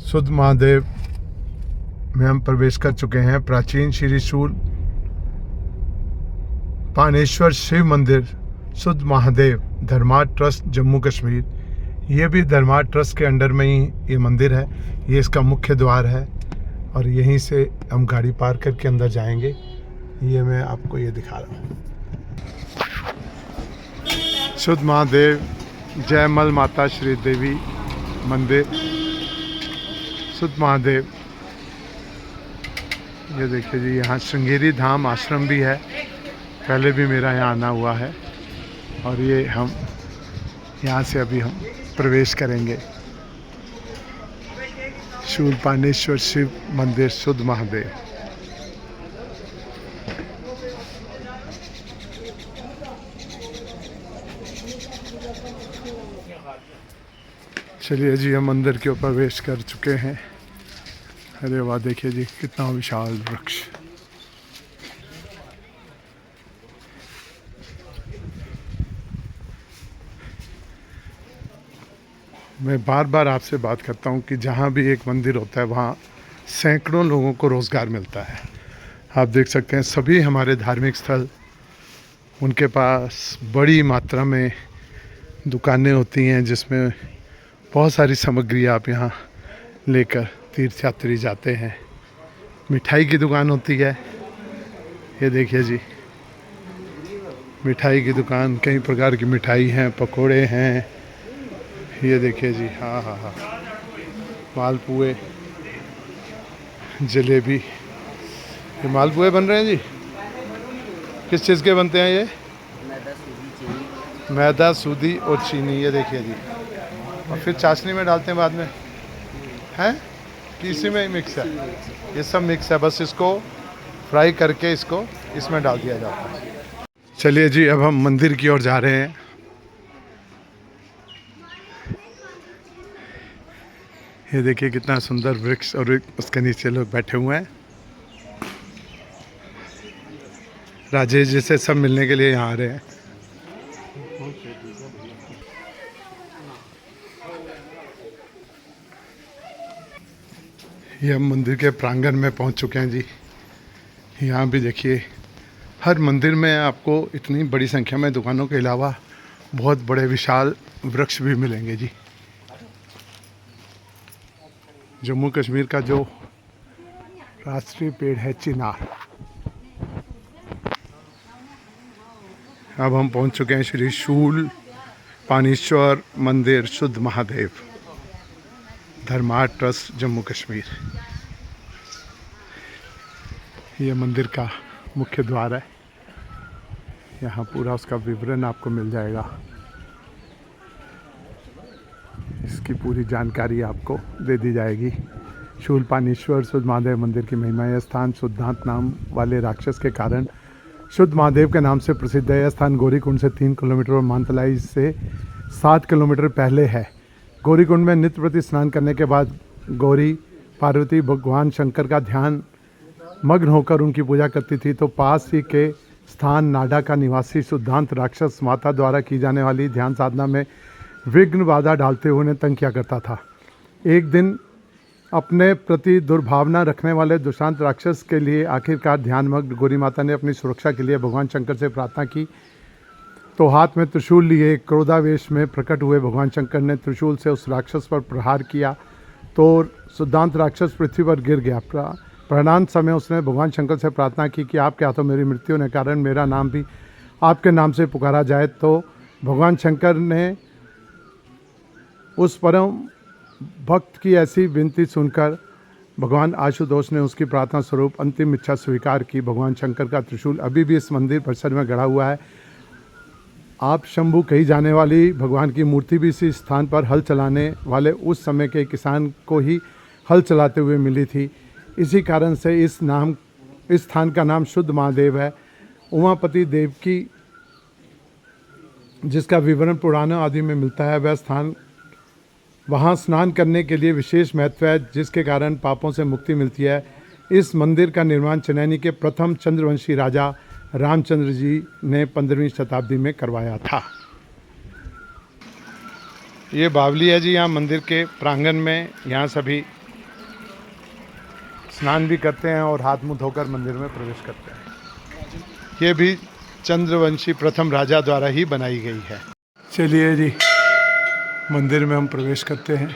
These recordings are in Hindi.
शुद्ध महादेव में हम प्रवेश कर चुके हैं। प्राचीन श्री शूल पानेश्वर शिव मंदिर शुद्ध महादेव धर्मार्थ ट्रस्ट जम्मू कश्मीर। ये भी धर्मार्थ ट्रस्ट के अंडर में ही ये मंदिर है। ये इसका मुख्य द्वार है और यहीं से हम गाड़ी पार्क करके अंदर जाएंगे। ये मैं आपको ये दिखा रहा हूँ। शुद्ध महादेव जयमल माता श्री देवी मंदिर शुद्ध महादेव। ये देखिए जी, यहाँ श्रृंगेरी धाम आश्रम भी है। पहले भी मेरा यहाँ आना हुआ है और ये हम यहाँ से अभी हम प्रवेश करेंगे। शूल पानेश्वर शिव मंदिर शुद्ध महादेव। चलिए जी, हम मंदिर के ऊपर प्रवेश कर चुके हैं। अरे वाह, देखिए जी कितना विशाल वृक्ष। मैं बार बार आपसे बात करता हूँ कि जहाँ भी एक मंदिर होता है वहाँ सैकड़ों लोगों को रोज़गार मिलता है। आप देख सकते हैं सभी हमारे धार्मिक स्थल, उनके पास बड़ी मात्रा में दुकानें होती हैं जिसमें बहुत सारी सामग्री आप यहाँ लेकर तीर्थयात्री जाते हैं। मिठाई की दुकान होती है। ये देखिए जी, मिठाई की दुकान, कई प्रकार की मिठाई हैं, पकोड़े हैं। ये देखिए जी, हाँ हाँ हाँ, मालपुए, जलेबी। ये मालपुए बन रहे हैं जी। किस चीज़ के बनते हैं ये? मैदा, सूजी और चीनी। ये देखिए जी, और फिर चाशनी में डालते हैं बाद में, हैं कि इसी में ही मिक्स है? ये सब मिक्स है, बस इसको फ्राई करके इसको इसमें डाल दिया जाता है। चलिए जी, अब हम मंदिर की ओर जा रहे हैं। ये देखिए कितना सुंदर वृक्ष और उसके नीचे लोग बैठे हुए हैं। राजेश जी से सब मिलने के लिए यहाँ आ रहे हैं। ये हम मंदिर के प्रांगण में पहुँच चुके हैं जी। यहाँ भी देखिए, हर मंदिर में आपको इतनी बड़ी संख्या में दुकानों के अलावा बहुत बड़े विशाल वृक्ष भी मिलेंगे जी। जम्मू कश्मीर का जो राष्ट्रीय पेड़ है चिनार। अब हम पहुंच चुके हैं श्री शूल पानेश्वर मंदिर शुद्ध महादेव धर्मार्थ ट्रस्ट जम्मू कश्मीर। ये मंदिर का मुख्य द्वार है। यहाँ पूरा उसका विवरण आपको मिल जाएगा। इसकी पूरी जानकारी आपको दे दी जाएगी। शूल पानेश्वर शुद्ध महादेव मंदिर की महिमा। यह स्थान शुद्धांत नाम वाले राक्षस के कारण शुद्ध महादेव के नाम से प्रसिद्ध है। यह स्थान गौरीकुंड से 3 किलोमीटर और मानतलाई से 7 किलोमीटर पहले है। गौरीकुंड में नित्य प्रति स्नान करने के बाद गौरी पार्वती भगवान शंकर का ध्यान मग्न होकर उनकी पूजा करती थी, तो पास ही के स्थान नाडा का निवासी शुद्धांत राक्षस माता द्वारा की जाने वाली ध्यान साधना में विघ्न बाधा डालते हुए उन्हें तंग किया करता था। एक दिन अपने प्रति दुर्भावना रखने वाले दुष्टांत राक्षस के लिए आखिरकार ध्यानमग्न गौरी माता ने अपनी सुरक्षा के लिए भगवान शंकर से प्रार्थना की, तो हाथ में त्रिशूल लिए क्रोधावेश में प्रकट हुए भगवान शंकर ने त्रिशूल से उस राक्षस पर प्रहार किया, तो शुद्धांत राक्षस पृथ्वी पर गिर गया। प्रणांत समय उसने भगवान शंकर से प्रार्थना की कि आपके हाथों मेरी मृत्यु होने के कारण मेरा नाम भी आपके नाम से पुकारा जाए। तो भगवान शंकर ने उस परम भक्त की ऐसी विनती सुनकर भगवान आशुतोष ने उसकी प्रार्थना स्वरूप अंतिम इच्छा स्वीकार की। भगवान शंकर का त्रिशूल अभी भी इस मंदिर परिसर में गड़ा हुआ है। आप शंभू कही जाने वाली भगवान की मूर्ति भी इसी स्थान पर हल चलाने वाले उस समय के किसान को ही हल चलाते हुए मिली थी। इसी कारण से इस स्थान का नाम शुद्ध महादेव है। उमापति देव की जिसका विवरण पुराणों आदि में मिलता है, वह स्थान वहाँ स्नान करने के लिए विशेष महत्व है, जिसके कारण पापों से मुक्ति मिलती है। इस मंदिर का निर्माण चनैनी के प्रथम चंद्रवंशी राजा रामचंद्र जी ने 15वीं शताब्दी में करवाया था। ये बावली है जी यहाँ मंदिर के प्रांगण में। यहाँ सभी स्नान भी करते हैं और हाथ मुंह धोकर मंदिर में प्रवेश करते हैं। ये भी चंद्रवंशी प्रथम राजा द्वारा ही बनाई गई है। चलिए जी, मंदिर में हम प्रवेश करते हैं।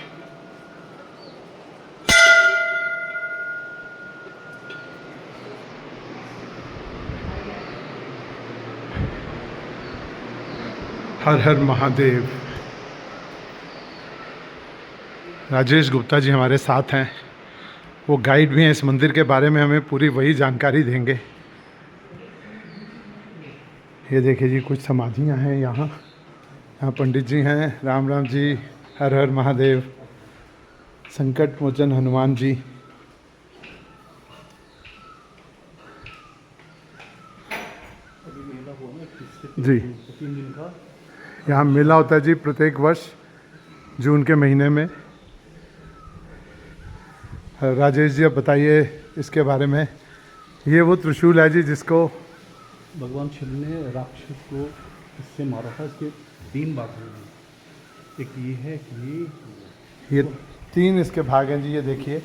हर हर महादेव। राजेश गुप्ता जी हमारे साथ हैं, वो गाइड भी हैं इस मंदिर के बारे में, हमें पूरी वही जानकारी देंगे। ये देखिए जी, कुछ समाधियां हैं यहाँ। यहाँ पंडित जी हैं, राम राम जी, हर हर महादेव, संकट मोचन हनुमान जी। जी, यहाँ मेला होता है जी प्रत्येक वर्ष जून के महीने में। राजेश जी अब बताइए इसके बारे में। ये वो त्रिशूल है जी जिसको भगवान शिव ने राक्षस को इससे मारा था। इसके 3 भाग हैं, एक ये है, ये 3 इसके भाग हैं जी। ये देखिए,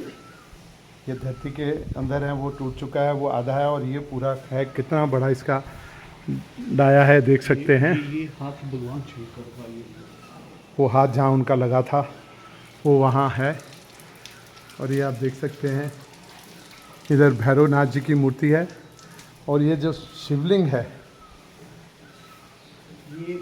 ये धरती के अंदर है, वो टूट चुका है, वो आधा है, और ये पूरा है। कितना बड़ा इसका डाया है, देख सकते हैं। ये हाथ भगवान शिव का, वो हाथ जहाँ उनका लगा था वो वहाँ है। और ये आप देख सकते हैं, इधर भैरवनाथ जी की मूर्ति है। और ये जो शिवलिंग है,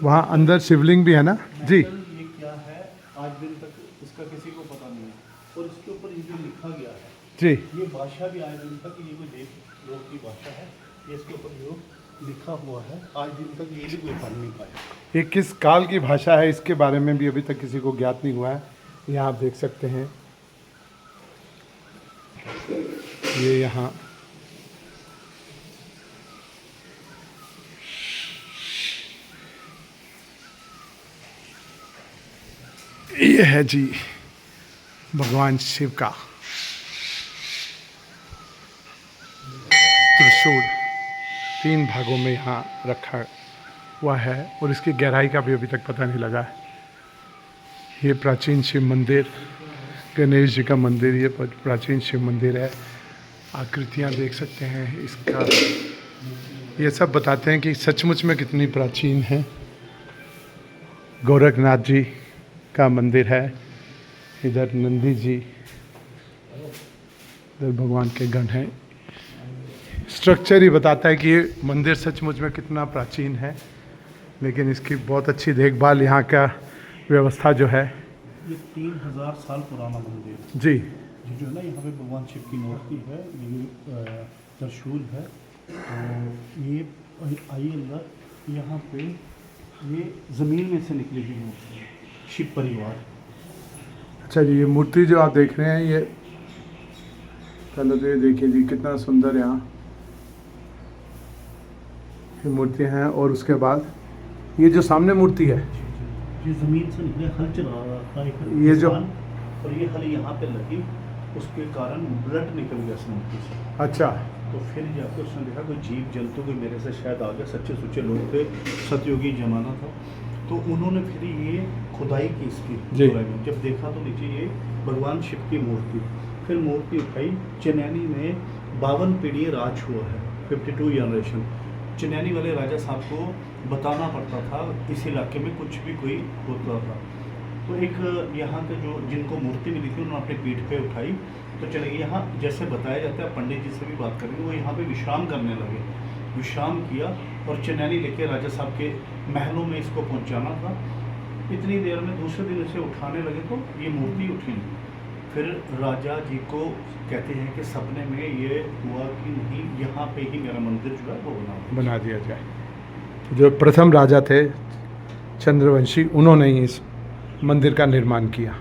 वहाँ अंदर शिवलिंग भी है ना जी। ये क्या है, आज दिन तक इसका किसी को पता नहीं है। और इसके ऊपर ये जो लिखा गया है जी, ये भाषा भी आज दिन तक, ये कोई देव लोग की भाषा है। ये इसके ऊपर जो लिखा हुआ है, आज दिन तक ये भी कोई पढ़ नहीं पाया। ये किस काल की भाषा है इसके बारे में भी अभी तक किसी को ज्ञात नहीं हुआ है। यहाँ आप देख सकते हैं, ये यहाँ ये है जी भगवान शिव का त्रिशूल। 3 भागों में यहाँ रखा हुआ है और इसकी गहराई का भी अभी तक पता नहीं लगा है। ये प्राचीन शिव मंदिर, गणेश जी का मंदिर, ये प्राचीन शिव मंदिर है। आकृतियाँ देख सकते हैं इसका। ये सब बताते हैं कि सचमुच में कितनी प्राचीन है। गोरखनाथ जी का मंदिर है, इधर नंदी जी, इधर भगवान के गण हैं। स्ट्रक्चर ही बताता है कि ये मंदिर सचमुच में कितना प्राचीन है। लेकिन इसकी बहुत अच्छी देखभाल यहाँ का व्यवस्था जो है। ये 3000 साल पुराना मंदिर है जी। ये जो है ना, यहाँ पे भगवान शिव की मूर्ति है, ये त्रिशूल है। और ये आइए अंदर, यहाँ पे ये ज़मीन में से निकली हुई मूर्ति है, शिव परिवार। अच्छा जी, ये मूर्ति जो आप देख रहे हैं, ये पहले तो ये देखिए जी कितना सुंदर यहाँ ये मूर्तियाँ हैं। और उसके बाद ये जो सामने मूर्ति है, ये ज़मीन से निकले, हल चला रहा था एक ये जो, इंसान, और ये हल यहाँ पे लगी, उसके कारण ब्लड निकल गया इस मूर्ति से। अच्छा, तो फिर जाकर उसने देखा कोई जीव जंतु कोई मेरे से शायद आ गया, सच्चे सुच्चे लोग थे, सतयुगी जमाना था। तो उन्होंने फिर ये खुदाई की इसकी खुदाई में, जब देखा तो नीचे ये भगवान शिव की मूर्ति। फिर मूर्ति उठाई, चनैनी में 52 पीढ़ी राज हुआ है, 52 जनरेशन। चनैनी वाले राजा साहब को बताना पड़ता था इस इलाके में कुछ भी कोई होता था। तो एक यहाँ के जो जिनको मूर्ति मिली थी उन्होंने अपने पीठ पे उठाई, तो चले गए। यहाँ जैसे बताया जाता है, पंडित जी से भी बात करेंगे, वो यहाँ पे विश्राम करने लगे। विश्राम किया और चनैनी लेके राजा साहब के महलों में इसको पहुँचाना था। इतनी देर में दूसरे दिन इसे उठाने लगे तो ये मूर्ति उठी। फिर राजा जी को कहते हैं कि सपने में ये हुआ कि नहीं, यहाँ पे ही मेरा मंदिर जो है वो बना दिया जाए। जो प्रथम राजा थे चंद्रवंशी, उन्होंने ही इस मंदिर का निर्माण किया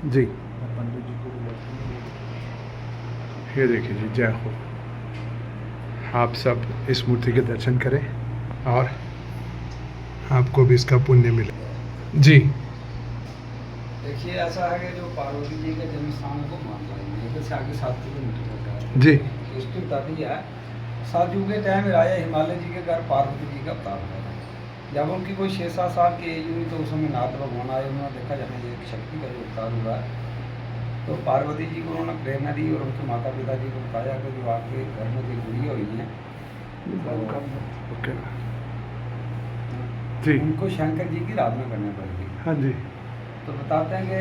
जी। पंडित जी को ये देखिए जी, जय हो। आप सब इस मूर्ति के दर्शन करें और आपको भी इसका पुण्य मिले जी। देखिए, ऐसा है कि जो पार्वती जी के जन्म स्थान को मान रहे हैं, आगे 7 किलोमीटर का है जी। इसकी बताती है, साधु के टाइम राजा हिमालय जी के घर पार्वती जी का अवतार हुआ। जब उनकी कोई 6-7 साल की एज हुई तो उस समय नाथ भगवान आए, उन्होंने देखा जहाँ ये एक शक्ति का जो अवतार हुआ है, तो पार्वती जी को उन्होंने प्रेरणा दी और उनके माता पिता जी को बताया कि जो आपके घर में जो गुड़िया हुई हैं ओके जी उनको शंकर जी की आराधना करनी पड़ेगी। हाँ जी तो बताते हैं कि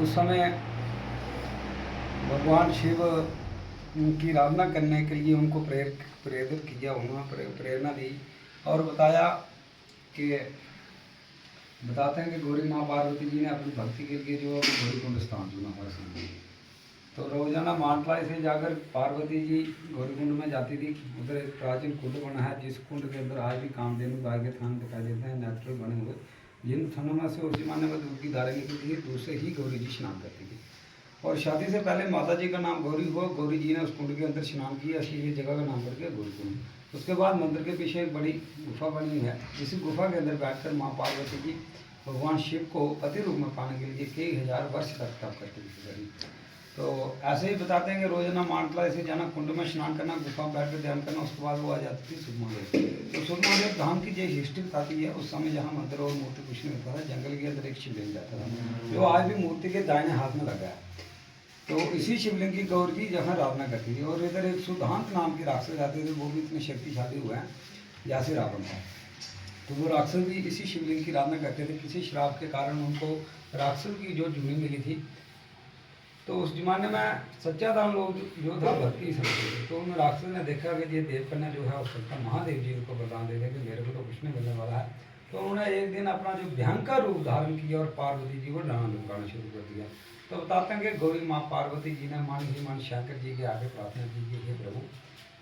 उस समय भगवान शिव उनकी आराधना करने के लिए उनको प्रेरित किया, उन्होंने प्रेरणा दी और बताया कि बताते हैं कि गौरी माँ पार्वती जी ने अपनी भक्ति के लिए जो गौरी कुंड स्थान चुना हुआ है। तो रोजाना मानतलाई से जाकर पार्वती जी गौरी कुंड में जाती थी। उधर एक प्राचीन कुंड बना है जिस कुंड के अंदर आज भी कामधेनु गाय के थान दिखाई देते हैं, नेचुरल बने हुए। जिन थानों में से उस जमाने में दूध की धारा निकलती थी, दूध से ही गौरी जी स्नान करती थी। और शादी से पहले माता जी का नाम गौरी हुआ, गौरी जी ने उस कुंड के अंदर स्नान किया, इसलिए जगह का नाम करके गौरी कुंड। उसके बाद मंदिर के पीछे एक बड़ी गुफा बनी हुई है। इसी गुफा के अंदर बैठकर माँ पार्वती जी भगवान शिव को पति रूप में पाने के लिए कई हजार वर्ष तक तप करते थे। तो ऐसे ही बताते हैं कि रोजाना मानतलाई से जाना, कुंड में स्नान करना, गुफा में बैठ कर ध्यान करना, उसके बाद वो आ जाती थी सुधमादेव। तो सुधमादेव धाम की जो हिस्ट्री बताती है, उस समय जहाँ मंदिर और मूर्ति कुछ नहीं होता था, जंगल के अंदर एक शिवलिंग जाता था जो आज भी मूर्ति के दाहिने हाथ में लगा है। तो इसी शिवलिंग की गौर की जहाँ आराधना करती थी। और इधर एक सुधांत नाम के राक्षस आते थे, वो भी इतने शक्तिशाली हुए हैं जैसे रावण था। तो वो राक्षस भी इसी शिवलिंग की आराधना करते थे। किसी श्राप के कारण उनको राक्षस की जो जूनी मिली थी, तो उस जमाने में सच्चा दान लोग जो था भक्ति समझते थे। तो उन राक्षस ने देखा कि ये देवकन्या जो है हो सकता महादेव जी को वरदान दे दें कि मेरे को तो कुछ नहीं मिलने वाला है। तो उन्होंने एक दिन अपना जो भयंकर रूप धारण किया और पार्वती जी को डांड लुकाना शुरू कर दिया। तो बताते हैं कि गौरी माँ पार्वती जी ने मान शंकर जी के आगे प्रार्थना की कि हे प्रभु,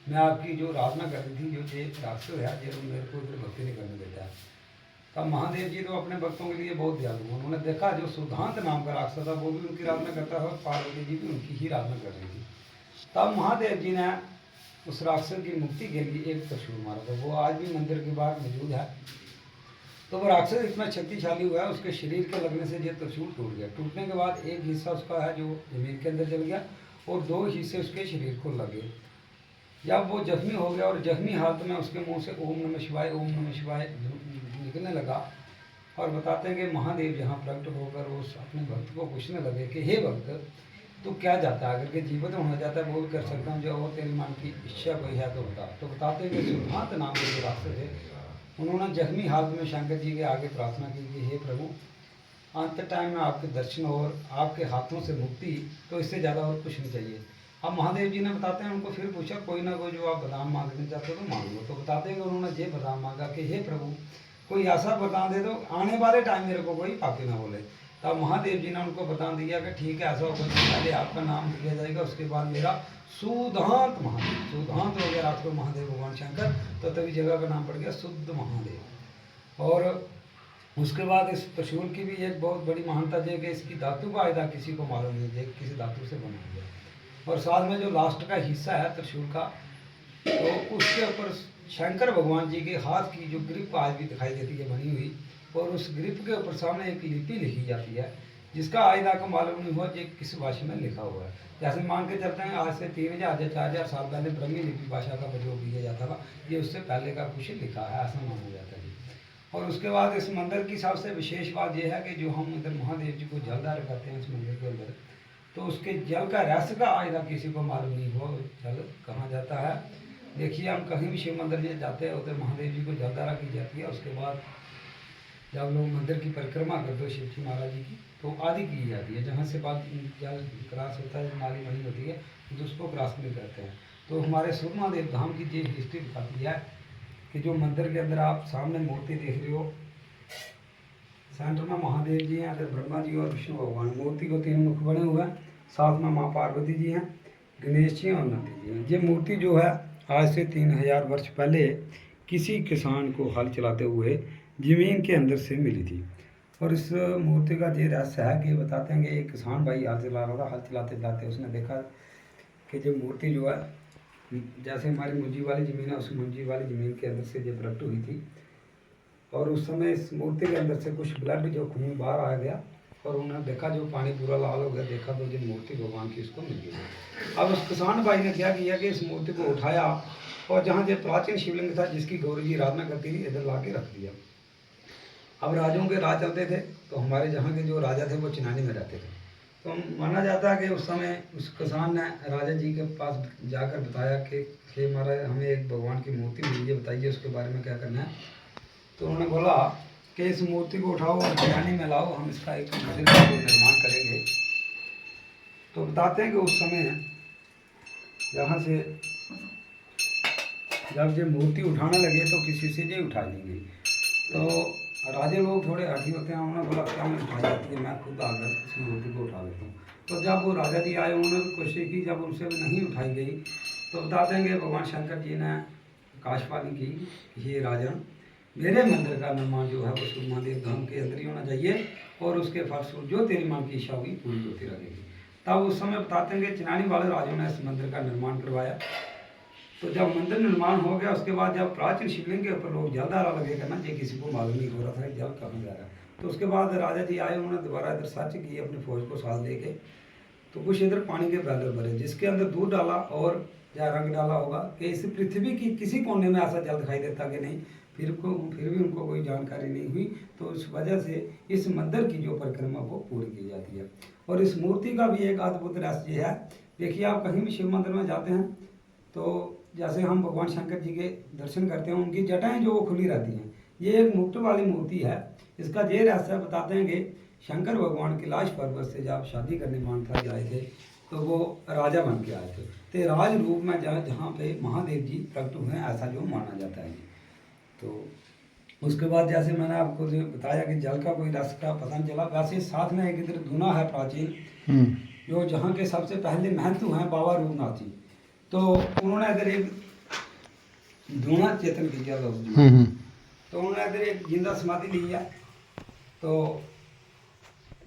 मैं आपकी जो आराधना कर रही थी, जो ये राक्षस है जो मेरे को इधर भक्ति नहीं करने देता है। तब महादेव जी तो अपने भक्तों के लिए बहुत दयालु। उन्होंने देखा जो सुधांत नाम का राक्षस था वो भी उनकी आराधना करता था और पार्वती जी भी उनकी ही आराधना कर रही थी। तब महादेव जी ने उस राक्षस की मुक्ति के लिए एक त्रिशूल मारा था, वो आज भी मंदिर के बाहर मौजूद है। तो वो राक्षस इतना शक्तिशाली हुआ है, उसके शरीर के लगने से ये त्रिशूल टूट गया। टूटने के बाद एक हिस्सा उसका है जो जमीन के अंदर चल गया और दो हिस्से उसके शरीर को लगे। जब वो जख्मी हो गया और जख्मी हालत में उसके मुंह से ओम नमः शिवाय निकलने लगा। और बताते हैं कि महादेव जहाँ प्रकट होकर उस अपने भक्त को पूछने लगे कि हे भक्त, तू क्या चाहता है? अगर के जीवित होना चाहता है वो भी कर सकता हूँ, जो और तेरे मन की इच्छा कोई है तो बता। तो बताते हैं कि सुधांत नाम के जो राक्षस थे, उन्होंने जख्मी हालत में शंकर जी के आगे प्रार्थना की कि हे प्रभु, अंत टाइम में आपके दर्शन और आपके हाथों से मुक्ति, तो इससे ज़्यादा और कुछ नहीं चाहिए। अब महादेव जी ने बताते हैं उनको फिर पूछा कोई ना कोई जो आप वरदान मांगने चाहते हो तो मांग लो। तो बताते हैं कि उन्होंने ये वरदान मांगा कि हे प्रभु, कोई ऐसा वरदान दे दो आने वाले टाइम मेरे को कोई पापी ना बोले। तब महादेव जी ने उनको वरदान दिया कि ठीक है, ऐसा होगा तो पहले आपका नाम लिया जाएगा, उसके बाद मेरा सुधांत महादेव, सुधांत हो गया रात को महादेव भगवान शंकर, तो तभी जगह का नाम पड़ गया शुद्ध महादेव। और उसके बाद इस त्रिशूल की भी एक बहुत बड़ी महानता है कि इसकी धातु का आयदा किसी को मालूम नहीं है, किसी धातु से बना हुआ। और साथ में जो लास्ट का हिस्सा है त्रिशूल का, तो उसके ऊपर शंकर भगवान जी के हाथ की जो ग्रिप आज भी दिखाई देती है बनी हुई, और उस ग्रिप के ऊपर सामने एक लिपि लिखी जाती है जिसका आयदा का मालूम नहीं हुआ कि किस भाषा में लिखा हुआ है। जैसे मान के चलते हैं आज से 3000 या 4000 साल पहले ब्रह्मी लिपि भाषा का प्रयोग किया जाता था, ये उससे पहले का कुछ लिखा है ऐसा माना जाता है। और उसके बाद इस मंदिर की सबसे विशेष बात यह है कि जो हम इधर महादेव जी को जलदार करते हैं इस मंदिर के अंदर, तो उसके जल का रहस्य का आयदा किसी को मालूम नहीं हुआ जल कहाँ जाता है। देखिए हम कहीं भी शिव मंदिर में जाते हैं उधर महादेव जी को जलधारा की जाती है। उसके बाद जब लोग मंदिर की परिक्रमा करते हो शिव जी महाराज जी की, तो आदि की जाती है। जहाँ से बात जल क्रॉस होता है, नाली बनी होती है, तो उसको क्रॉस नहीं करते हैं। तो हमारे सुध महादेव धाम की ये हिस्ट्री बताती है कि जो मंदिर के अंदर आप सामने मूर्ति देख रहे हो, सेंटर में महादेव जी हैं, इधर ब्रह्मा जी और विष्णु भगवान। मूर्ति को 3 मुख बने हुए हैं, साथ में माँ पार्वती जी हैं, गणेश जी और नंदी जी हैं। ये मूर्ति जो है आज से 3000 वर्ष पहले किसी किसान को हल चलाते हुए ज़मीन के अंदर से मिली थी। और इस मूर्ति का ये रहस्य है कि बताते हैं कि एक किसान भाई हल चला रहा था, हल चलाते चलाते उसने देखा कि जो मूर्ति जो है जैसे हमारी मुंजी वाली ज़मीन है, उस मुंजी वाली ज़मीन के अंदर से ये प्रकट हुई थी। और उस समय इस मूर्ति के अंदर से कुछ ब्लड जो खून बाहर आ गया और उन्होंने देखा जो पानी पूरा लाल हो गया, देखा तो जो मूर्ति भगवान की उसको मिल गई। अब उस किसान भाई ने क्या किया कि इस मूर्ति को उठाया और जहाँ जो प्राचीन शिवलिंग था जिसकी गौरी जी आराधना करती थी, इधर ला के रख दिया। अब राजाओं के राज चलते थे, तो हमारे जहाँ के जो राजा थे वो चिनानी में रहते थे। तो माना जाता है कि उस समय उस किसान ने राजा जी के पास जाकर बताया कि महाराज हमें एक भगवान की मूर्ति मिली है, बताइए उसके बारे में क्या करना है। तो उन्होंने बोला कि इस मूर्ति को उठाओ और खिलानी में लाओ, हम इसका एक मंदिर का निर्माण करेंगे। तो बताते हैं कि उस समय यहाँ से जब ये मूर्ति उठाने लगे तो किसी से नहीं उठाई नहीं गई। तो राजे लोग थोड़े हठी होते हैं, उन्होंने बोला क्या मैं उठाई जाती है, मैं खुद आकर इस मूर्ति को उठा लेता हूँ। तो जब वो राजा जी आए, उन्होंने भी कोशिश की, जब उनसे भी नहीं उठाई गई तो बताते हैं कि भगवान शंकर जी ने आकाशवाणी की कि ये राजन, मेरे मंदिर का निर्माण जो है वो सूर्य महादेव धाम के अंदर ही होना चाहिए और उसके फलस्वरूप जो तेरी मन की इच्छा होगी पूरी होती रहेगी। तब उस समय बताते हैं कि चिनानी वाले राजों ने इस मंदिर का निर्माण करवाया। तो जब मंदिर निर्माण हो गया उसके बाद जब प्राचीन शिवलिंग के ऊपर लोग जल डाला लगे करना, ये किसी को मालूम नहीं हो रहा था जल कहाँ जा रहा है। तो उसके बाद राजा जी आए, उन्होंने दोबारा इधर सर्च की अपनी फौज को साथ लेके, तो कुछ इधर पानी के बैलर भरे जिसके अंदर दूध डाला और या रंग डाला होगा कि इस पृथ्वी की किसी कोने में ऐसा जल दिखाई देता कि नहीं, फिर भी उनको कोई जानकारी नहीं हुई। तो इस वजह से इस मंदिर की जो परिक्रमा वो पूरी की जाती है। और इस मूर्ति का भी एक अद्भुत रहस्य है। देखिए आप कहीं भी शिव मंदिर में जाते हैं तो जैसे हम भगवान शंकर जी के दर्शन करते हैं, उनकी जटाएं जो वो खुली रहती हैं, ये एक मुकुट वाली मूर्ति है। इसका ये रहस्य बताते हैं कि शंकर भगवान कैलाश पर्वत से जब शादी करने मानता जाए थे तो वो राजा बन के आए थे, तो राज रूप में जहाँ पे महादेव जी प्रकट हुए हैं, ऐसा जो माना जाता है। तो उसके बाद जैसे मैंने आपको जो बताया कि जल का कोई रस का पता नहीं चला, वैसे साथ में एक इधर धुना है प्राचीन, जो जहाँ के सबसे पहले महंतु हैं बाबा रूपनाथ जी। तो उन्होंने इधर एक धुना चेतन किया था तो उन्होंने इधर एक जिंदा समाधि ली है। तो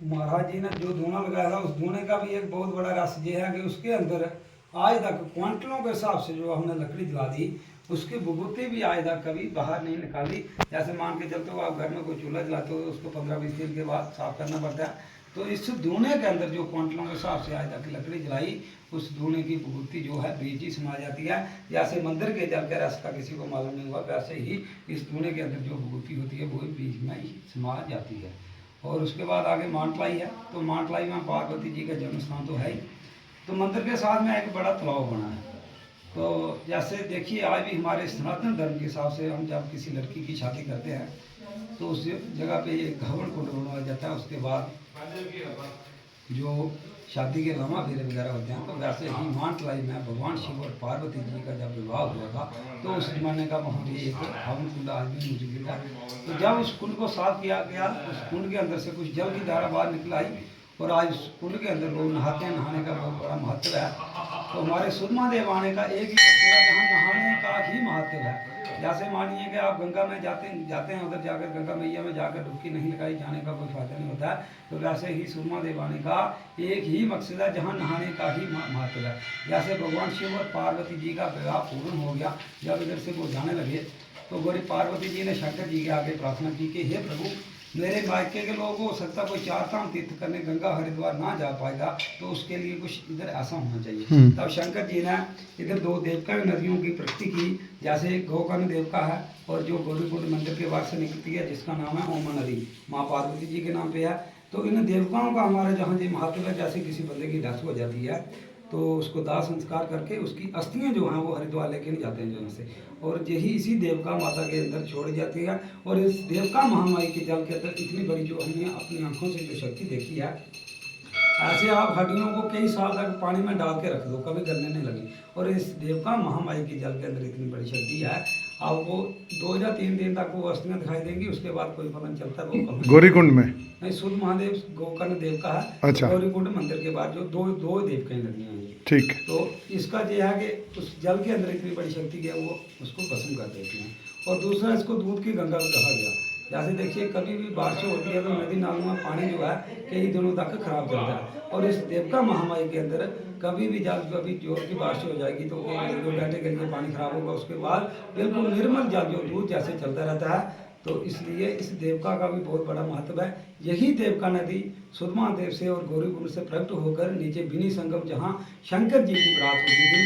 महाराज जी ने जो धुना लगाया था, उस धुने का भी एक बहुत बड़ा रहस्य ये है कि उसके अंदर आज तक क्वांटलों के हिसाब से जो हमने लकड़ी जला दी, उसकी विभूति भी आज तक कभी बाहर नहीं निकाली। जैसे मान के चलते हो आप घर में कोई चूल्हा जलाते हो तो उसको 15-20 दिन के बाद साफ करना पड़ता है। तो इस धुने के अंदर जो क्वांटलों के हिसाब से आज तक लकड़ी जलाई, उस धुने की विभूति जो है बीच ही समा जाती है। जैसे मंदिर के जल के रस का किसी को मालूम नहीं हुआ, वैसे ही इस धुने के अंदर जो विभूति होती है वो बीच में ही समा जाती है। और उसके बाद आगे मानतलाई है। तो मानतलाई में पार्वती जी का जन्म स्थान तो है ही। तो मंदिर के साथ में एक बड़ा तालाब बना है। तो जैसे देखिए आज भी हमारे सनातन धर्म के हिसाब से हम जब किसी लड़की की शादी करते हैं तो उस जगह पे एक घावड़ कुंड बनवाया जाता है। उसके बाद जो शादी के लामा फेरे वगैरह होते हैं, तो वैसे ही मानतलाई में भगवान शिव और पार्वती जी का जब विवाह हुआ था तो उस जमाने का वहाँ भी एक हवन कुंड आज भी मौजूद है। तो जब उस कुंड को साफ किया गया, उस कुंड के अंदर से कुछ जल की धारा बाहर निकल आई और आज उस कुंड के अंदर लोग नहाते हैं। नहाने का बहुत बड़ा महत्व है। तो हमारे सूर्य महादेव आने का एक ही मकसद है, जहाँ नहाने का ही महत्व है। जैसे मानिए कि आप गंगा में जाते हैं, उधर जाकर गंगा मैया में जाकर डुबकी नहीं लगाई, जाने का कोई फायदा नहीं होता है। तो वैसे ही सूर्य महादेव आने का एक ही मकसद है, जहाँ नहाने का ही महत्व है। जैसे भगवान शिव और पार्वती जी का विवाह पूर्ण हो गया, जब इधर से वो जाने लगे तो गौरी पार्वती जी ने शंकर जी के आगे प्रार्थना की कि हे प्रभु, मेरे मायके के लोग हो सकता कोई 4 धाम तीर्थ करने गंगा हरिद्वार ना जा पाएगा, तो उसके लिए कुछ इधर ऐसा होना चाहिए। तब शंकर जी ने इधर 2 देवका नदियों की प्रगति की, जैसे गोकर्ण देवका है और जो गौरीकुंड मंदिर के बाहर से निकलती है जिसका नाम है ओमा नदी, माँ पार्वती जी के नाम पे है। तो इन देवकाओं का हमारे जहाँ जो महत्व है, जैसे किसी बंदे की डेथ हो जाती है तो उसको दाह संस्कार करके उसकी अस्थियाँ जो हैं वो हरिद्वार लेके नहीं जाते हैं जहाँ से, और यही इसी देवका माता के अंदर छोड़ी जाती है। और इस देवका महामाई के जल के अंदर इतनी बड़ी जो हमने अपनी आंखों से जो शक्ति देखी है, ऐसे आप हड्डियों को कई साल तक पानी में डाल के रख दो, कभी गलने नहीं लगी। और इस देवका महामाई के जल के अंदर इतनी बड़ी शक्ति है, आपको 2 या 3 दिन तक वो अस्थियाँ दिखाई देंगी, उसके बाद कोई पता नहीं चलता वो कब। गौरीकुंड में नहीं, सूर्य महादेव गोकर्ण देव का है। अच्छा। गौरीकुंड मंदिर के बाद जो दो देव कई नदियाँ हैं। ठीक। तो इसका ये है कि उस जल के अंदर इतनी बड़ी शक्ति है, वो उसको भस्म कर देती हैं। और दूसरा, इसको दूध की गंगा भी कहा गया। जैसे देखिए कभी भी बारिश होती है तो नदी नालों में पानी जो है कई दिनों तक खराब चलता है, और इस देवका महामाई के अंदर कभी भी जल कभी जोर की बारिश हो जाएगी तो 1-2 घंटे के लिए पानी खराब होगा, उसके बाद बिल्कुल निर्मल जल जो दूध जैसे चलता रहता है। तो इसलिए इस देवका का भी बहुत बड़ा महत्व है। यही देवका नदी सूर्य महादेव से और गौरीकुंड से प्रकट होकर नीचे बिनी संगम, जहाँ शंकर जी की बरात होती थी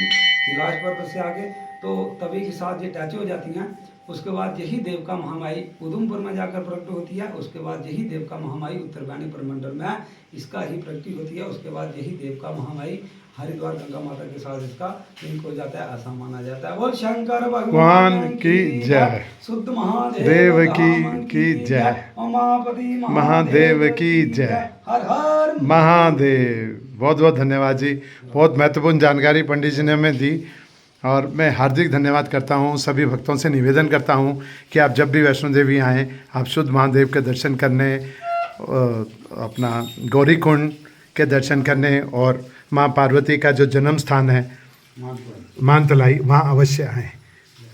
कैलाश पर्वत से आगे, तो तभी के साथ ये अटैच हो जाती हैं। उसके बाद यही देवका महामाई उधमपुर में जाकर प्रकट होती है। उसके बाद यही देवका महामाई उत्तरवाणी प्रमंडल में इसका ही प्रगति होती है। उसके बाद यही देवका महामाई हरिद्वार गंगा माता के साथ इसका लिंक हो जाता है, ऐसा माना जाता है। बोल शंकर भगवान की जय, शुद्ध महादेव की जय, उमापति महादेव की जय, हर हर महादेव। बहुत बहुत धन्यवाद जी, बहुत महत्वपूर्ण जानकारी पंडित जी ने हमें दी और मैं हार्दिक धन्यवाद करता हूँ। सभी भक्तों से निवेदन करता हूँ कि आप जब भी वैष्णो देवी आएँ, आप शुद्ध महादेव के दर्शन करने, अपना गौरी कुंड के दर्शन करने और माँ पार्वती का जो जन्म स्थान है मानतलाई, वहाँ अवश्य आएँ।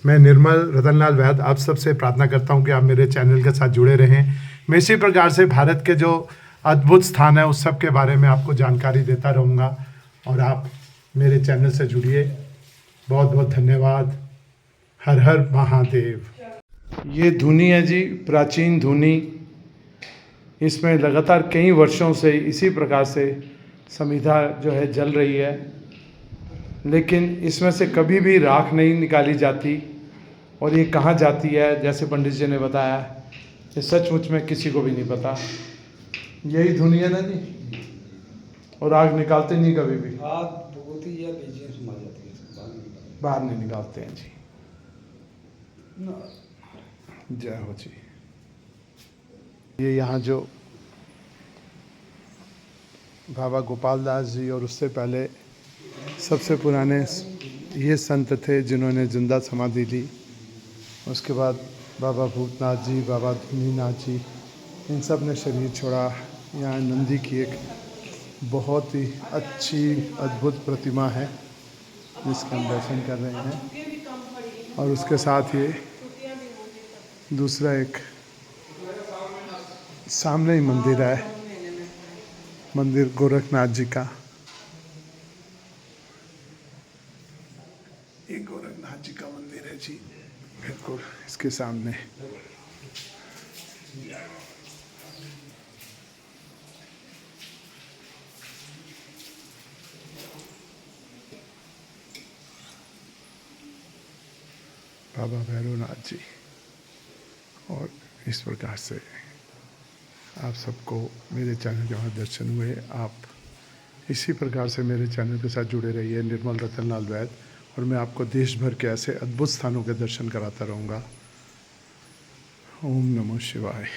मैं निर्मल रतनलाल वैद्य आप सबसे प्रार्थना करता हूँ कि आप मेरे चैनल के साथ जुड़े रहें। मैं इसी प्रकार से भारत के जो अद्भुत स्थान है उस सब के बारे में आपको जानकारी देता रहूँगा और आप मेरे चैनल से जुड़िए। बहुत बहुत धन्यवाद। हर हर महादेव। ये धुनी है जी, प्राचीन धुनी। इसमें लगातार कई वर्षों से इसी प्रकार से समिधा जो है जल रही है, लेकिन इसमें से कभी भी राख नहीं निकाली जाती। और ये कहाँ जाती है, जैसे पंडित जी ने बताया, ये सचमुच में किसी को भी नहीं पता। यही धुनी है ना जी, और आग निकालते नहीं कभी भी, आग भगवती या बीच में समा जाती है, बाहर नहीं निकालते हैं जी। जय हो जी। ये यहाँ जो बाबा गोपाल दास जी और उससे पहले सबसे पुराने ये संत थे जिन्होंने जिंदा समाधि ली। उसके बाद बाबा भूतनाथ जी, बाबा धुनीनाथ जी, इन सब ने शरीर छोड़ा। यहाँ नंदी की एक बहुत ही अच्छी अद्भुत प्रतिमा है जिसका हम दर्शन कर रहे हैं। और उसके साथ ये दूसरा एक सामने ही मंदिर है, मंदिर गोरखनाथ जी का। ये गोरखनाथ जी का मंदिर है जी, बिल्कुल इसके सामने। बाबा भैरवनाथ जी। और इस प्रकार से आप सबको मेरे चैनल के वहाँ दर्शन हुए। आप इसी प्रकार से मेरे चैनल के साथ जुड़े रहिए, निर्मल रतनलाल वैद्य, और मैं आपको देश भर के ऐसे अद्भुत स्थानों के दर्शन कराता रहूँगा। ओम नमो शिवाय।